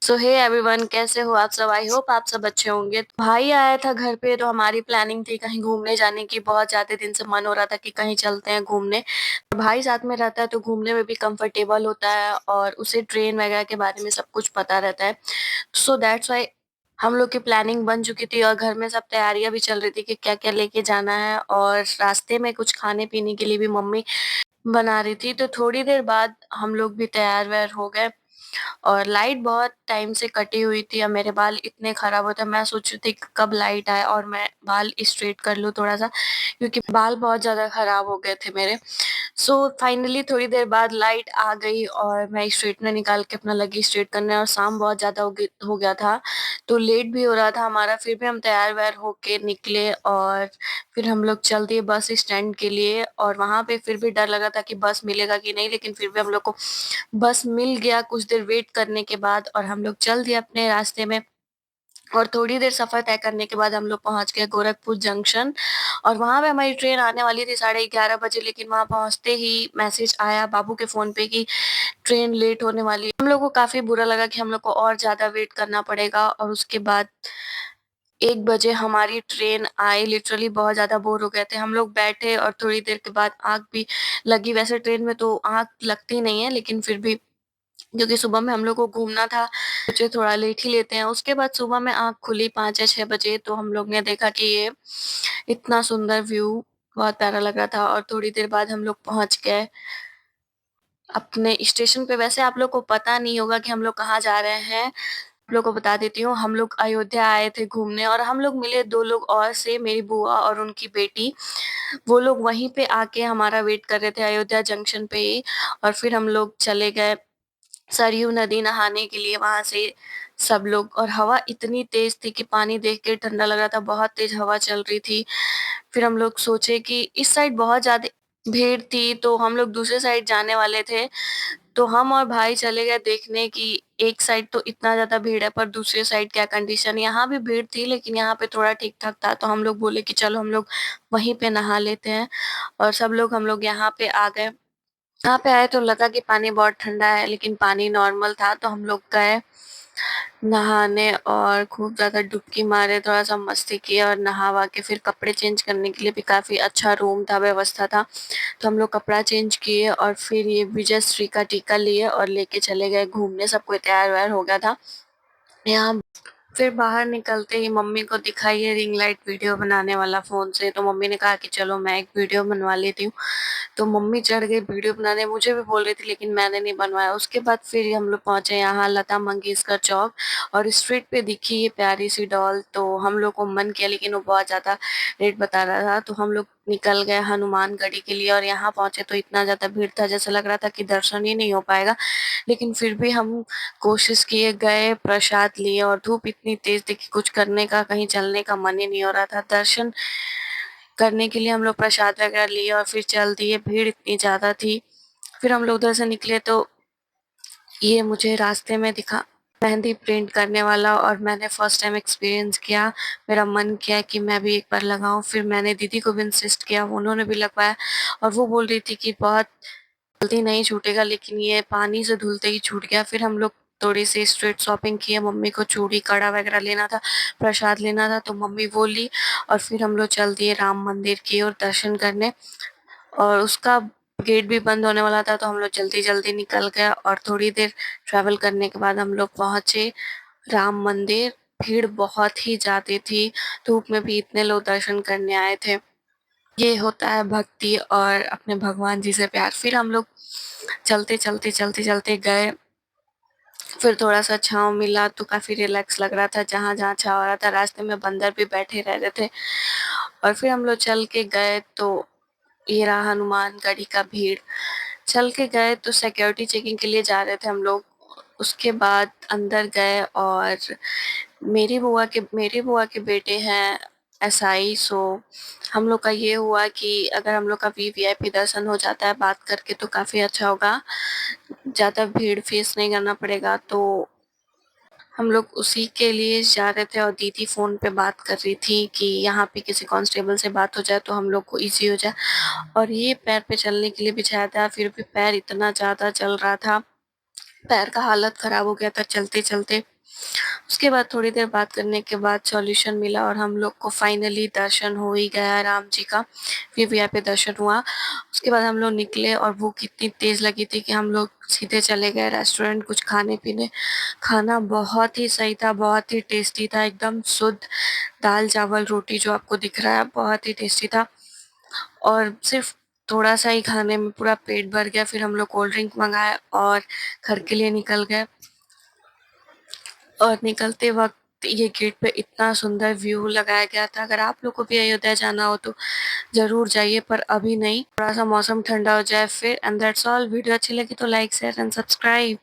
सो hey everyone, कैसे हो आप सब? आई होप आप सब अच्छे होंगे। भाई आया था घर पे तो हमारी प्लानिंग थी कहीं घूमने जाने की। बहुत ज्यादा दिन से मन हो रहा था कि कहीं चलते हैं घूमने। भाई साथ में रहता है तो घूमने में भी कंफर्टेबल होता है और उसे ट्रेन वगैरह के बारे में सब कुछ पता रहता है। सो दैट्स वाई हम लोग की प्लानिंग बन चुकी थी और घर में सब तैयारियां भी चल रही थी कि क्या क्या लेके जाना है, और रास्ते में कुछ खाने पीने के लिए भी मम्मी बना रही थी। तो थोड़ी देर बाद हम लोग भी तैयार वैयार हो गए और लाइट बहुत टाइम से कटी हुई थी और मेरे बाल इतने खराब होते हैं। मैं सोच रही थी कि कब लाइट आए और मैं बाल स्ट्रेट कर लूँ थोड़ा सा, क्योंकि बाल बहुत ज़्यादा खराब हो गए थे मेरे। सो फाइनली थोड़ी देर बाद लाइट आ गई और मैं स्ट्रेटनर निकाल के अपना लगी स्ट्रेट करने, और शाम बहुत ज़्यादा हो गया था तो लेट भी हो रहा था हमारा। फिर भी हम तैयार वैयार होके निकले और फिर हम लोग चल दिए बस स्टैंड के लिए। और वहाँ पे फिर भी डर लगा था कि बस मिलेगा कि नहीं, लेकिन फिर भी हम लोग को बस मिल गया कुछ देर वेट करने के बाद, और हम लोग चल दिए अपने रास्ते में। और थोड़ी देर सफर तय करने के बाद हम लोग पहुंच गए गोरखपुर जंक्शन। और वहां पे हमारी ट्रेन आने वाली थी 11:30 बजे, लेकिन वहां पहुंचते ही मैसेज आया बाबू के फोन पे कि ट्रेन लेट होने वाली है। हम लोग को काफी बुरा लगा कि हम लोग को और ज्यादा वेट करना पड़ेगा। और उसके बाद 1 बजे हमारी ट्रेन आई। लिटरली बहुत ज्यादा बोर हो गए थे हम लोग। बैठे और थोड़ी देर के बाद आंख भी लगी। वैसे ट्रेन में तो आंख लगती नहीं है, लेकिन फिर भी क्योंकि सुबह में हम लोग को घूमना था, सोचे थोड़ा लेट ही लेते हैं। उसके बाद सुबह में आँख खुली 5 या 6 बजे, तो हम लोग ने देखा कि ये इतना सुंदर व्यू बहुत प्यारा लग रहा था। और थोड़ी देर बाद हम लोग पहुँच गए अपने स्टेशन पे। वैसे आप लोग को पता नहीं होगा कि हम लोग कहाँ जा रहे हैं। आप लोग को बता देती हूँ, हम लोग अयोध्या आए थे घूमने और हम लोग मिले 2 लोग और से, मेरी बुआ और उनकी बेटी। वो लोग वहीं पे आके हमारा वेट कर रहे थे अयोध्या जंक्शन पे ही। और फिर हम लोग चले गए सरयू नदी नहाने के लिए वहां से सब लोग। और हवा इतनी तेज थी कि पानी देख के ठंडा लग रहा था, बहुत तेज हवा चल रही थी। फिर हम लोग सोचे कि इस साइड बहुत ज्यादा भीड़ थी तो हम लोग दूसरे साइड जाने वाले थे। तो हम और भाई चले गए देखने की एक साइड तो इतना ज्यादा भीड़ है पर दूसरे साइड क्या कंडीशन। यहाँ भी भीड़ थी लेकिन यहाँ पे थोड़ा ठीक ठाक था, तो हम लोग बोले कि चलो हम लोग वहीं पे नहा लेते हैं। और सब लोग हम लोग यहाँ पे आ गए। यहाँ पे आए तो लगा कि पानी बहुत ठंडा है, लेकिन पानी नॉर्मल था। तो हम लोग गए नहाने और खूब ज्यादा डुबकी मारे, थोड़ा सा मस्ती किए और नहा वहा के फिर कपड़े चेंज करने के लिए भी काफी अच्छा रूम था, व्यवस्था था। तो हम लोग कपड़ा चेंज किए और फिर ये विजय श्री का टीका लिए और लेके चले गए घूमने। सबको तैयार वैयार हो गया था यहाँ। फिर बाहर निकलते ही मम्मी को दिखाई है रिंग लाइट वीडियो बनाने वाला फोन से, तो मम्मी ने कहा कि चलो मैं एक वीडियो बनवा लेती हूँ। तो मम्मी चढ़ गई वीडियो बनाने, मुझे भी बोल रही थी लेकिन मैंने नहीं बनवाया। उसके बाद फिर हम लोग पहुंचे यहाँ लता मंगेशकर चौक, और स्ट्रीट पे दिखी ये प्यारी सी डॉल। तो हम लोग को मन किया लेकिन वो बहुत ज्यादा रेट बता रहा था, तो हम लोग निकल गए हनुमानगढ़ी के लिए। और यहाँ पहुंचे तो इतना ज्यादा भीड़ था, जैसा लग रहा था कि दर्शन ही नहीं हो पाएगा। लेकिन फिर भी हम कोशिश किए, गए, प्रसाद लिए। और धूप इतनी तेज थी कि कुछ करने का, कहीं चलने का मन ही नहीं हो रहा था। दर्शन करने के लिए हम लोग प्रसाद वगैरह लिए और फिर चल दिए। भीड़ इतनी ज्यादा थी। फिर हम लोग उधर से निकले तो ये मुझे रास्ते में दिखा मेहंदी प्रिंट करने वाला, और मैंने फर्स्ट टाइम एक्सपीरियंस किया। मेरा मन किया कि मैं भी एक बार लगाऊं। फिर मैंने दीदी को भी इंसिस्ट किया, उन्होंने भी लगवाया। और वो बोल रही थी कि बहुत जल्दी नहीं छूटेगा, लेकिन ये पानी से धुलते ही छूट गया। फिर हम लोग थोड़ी सी स्ट्रीट शॉपिंग की है। मम्मी को चूड़ी कड़ा वगैरह लेना था, प्रसाद लेना था, तो मम्मी वो ली। और फिर हम लोग चल दिए राम मंदिर की ओर दर्शन करने। और उसका गेट भी बंद होने वाला था तो हम लोग जल्दी जल्दी निकल गए। और थोड़ी देर ट्रैवल करने के बाद हम लोग पहुंचे राम मंदिर। भीड़ बहुत ही ज्यादा थी, धूप में भी इतने लोग दर्शन करने आए थे। ये होता है भक्ति और अपने भगवान जी से प्यार। फिर हम लोग चलते चलते गए। फिर थोड़ा सा छांव मिला तो काफी रिलैक्स लग रहा था, जहां जहां छांव आ रहा था। रास्ते में बंदर भी बैठे रह रहे थे। और फिर हम लोग चल के गए तो ये रहा हनुमानगढ़ी का भीड़। चल के गए तो सिक्योरिटी चेकिंग के लिए जा रहे थे हम लोग। उसके बाद अंदर गए और मेरी बुआ के बेटे हैं एसआई। सो हम लोग का ये हुआ कि अगर हम लोग का वीवीआईपी दर्शन हो जाता है बात करके तो काफी अच्छा होगा, ज्यादा भीड़ फेस नहीं करना पड़ेगा। तो हम लोग उसी के लिए जा रहे थे। और दीदी फोन पे बात कर रही थी कि यहाँ पे किसी कांस्टेबल से बात हो जाए तो हम लोग को इजी हो जाए। और ये पैर पे चलने के लिए बिछाया था, फिर भी पैर इतना ज्यादा चल रहा था, पैर का हालत खराब हो गया था चलते चलते। उसके बाद थोड़ी देर बात करने के बाद सॉल्यूशन मिला और हम लोग को फाइनली दर्शन हो ही गया राम जी का, वीवीआईपी दर्शन हुआ। उसके बाद हम लोग निकले और भूख इतनी तेज़ लगी थी कि हम लोग सीधे चले गए रेस्टोरेंट कुछ खाने-पीने। खाना बहुत ही सही था, बहुत ही टेस्टी था, एकदम शुद्ध दाल, चावल, रोटी जो आपको दिख रहा है, बहुत ही टेस्टी था और सिर्फ़ थोड़ा-सा ही खाने में पूरा पेट भर गया। फिर हम लोग कोल्ड ड्रिंक मँगाए और घर के लिए निकल गए। और निकलते वक़्त ये गेट पे इतना सुंदर व्यू लगाया गया था। अगर आप लोग को भी अयोध्या जाना हो तो ज़रूर जाइए, पर अभी नहीं, थोड़ा-सा मौसम ठंडा हो जाए फिर। And that's all. वीडियो अच्छी लगी तो लाइक, शेयर एंड सब्सक्राइब।